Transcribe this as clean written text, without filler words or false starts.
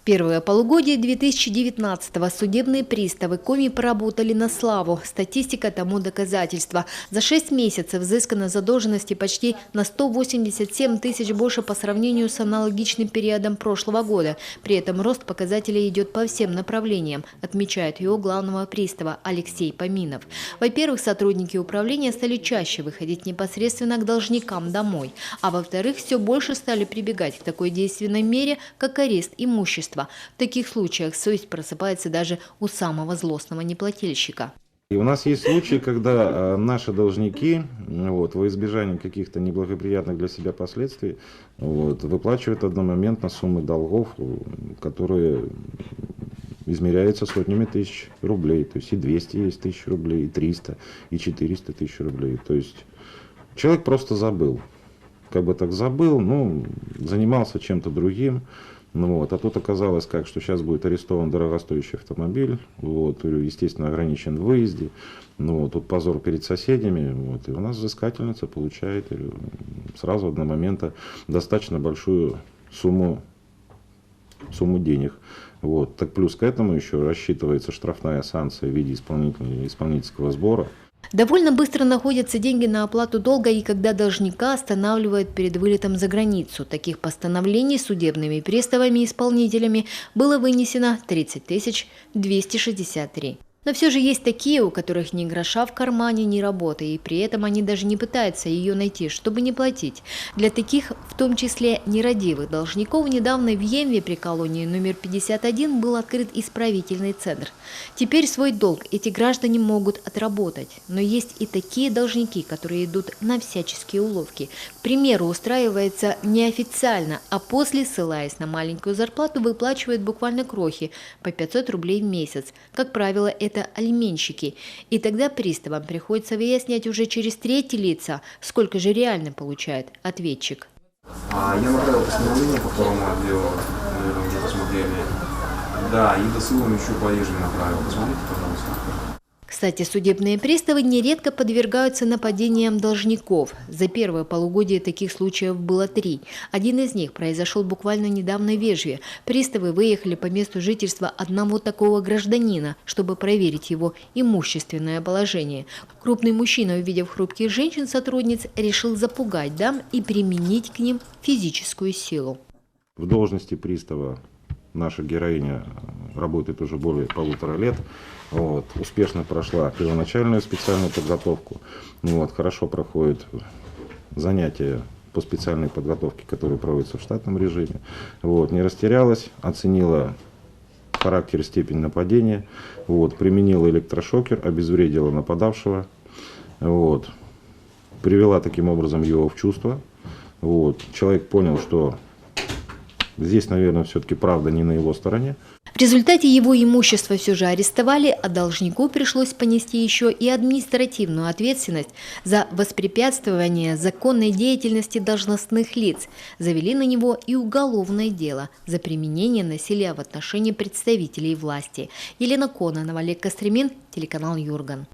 Первое полугодие 2019-го судебные приставы Коми поработали на славу. Статистика тому доказательство. За 6 месяцев взыскано задолженности почти на 187 тысяч больше по сравнению с аналогичным периодом прошлого года. При этом рост показателей идет по всем направлениям, отмечает его главного пристава Алексей Поминов. Во-первых, сотрудники управления стали чаще выходить непосредственно к должникам домой. А во-вторых, все больше стали прибегать к такой действенной мере, как арест имущества. В таких случаях совесть просыпается даже у самого злостного неплательщика. И у нас есть случаи, когда наши должники во избежание каких-то неблагоприятных для себя последствий выплачивают одномоментно суммы долгов, которые измеряются сотнями тысяч рублей. То есть и 200 есть тысяч рублей, и 300, и 400 тысяч рублей. То есть человек просто забыл. Как бы так забыл, занимался чем-то другим. А тут оказалось, что сейчас будет арестован дорогостоящий автомобиль, естественно, ограничен в выезде, тут позор перед соседями, и у нас взыскательница получает сразу одномоментно достаточно большую сумму денег. Так плюс к этому еще рассчитывается штрафная санкция в виде исполнительского сбора. Довольно быстро находятся деньги на оплату долга, и когда должника останавливают перед вылетом за границу. Таких постановлений судебными приставами и исполнителями было вынесено 30 263. Но все же есть такие, у которых ни гроша в кармане, ни работы, и при этом они даже не пытаются ее найти, чтобы не платить. Для таких, в том числе нерадивых должников, недавно в Емве при колонии номер 51 был открыт исправительный центр. Теперь свой долг эти граждане могут отработать. Но есть и такие должники, которые идут на всяческие уловки. К примеру, устраивается неофициально, а после, ссылаясь на маленькую зарплату, выплачивает буквально крохи по 500 рублей в месяц. Как правило, это алименщики. И тогда приставам приходится выяснять уже через третьи лица, сколько же реально получает ответчик. Я направил постановление по второму отделу, наверное, уже посмотрели. Да, и досылом еще по Ежи направил. Посмотрите, пожалуйста. Кстати, судебные приставы нередко подвергаются нападениям должников. За первое полугодие таких случаев было 3. Один из них произошел буквально недавно в Вежье. Приставы выехали по месту жительства одного такого гражданина, чтобы проверить его имущественное положение. Крупный мужчина, увидев хрупких женщин-сотрудниц, решил запугать дам и применить к ним физическую силу. В должности пристава наша героиня работает уже более 1,5 лет. Успешно прошла первоначальную специальную подготовку. Хорошо проходит занятия по специальной подготовке, которые проводятся в штатном режиме. Не растерялась, оценила характер и степень нападения, применила электрошокер, обезвредила нападавшего, привела таким образом его в чувство. Человек понял, что здесь, наверное, все-таки правда не на его стороне. В результате его имущество все же арестовали, а должнику пришлось понести еще и административную ответственность за воспрепятствование законной деятельности должностных лиц. Завели на него и уголовное дело за применение насилия в отношении представителей власти. Елена Кононова, Олег Костремин, телеканал Юрган.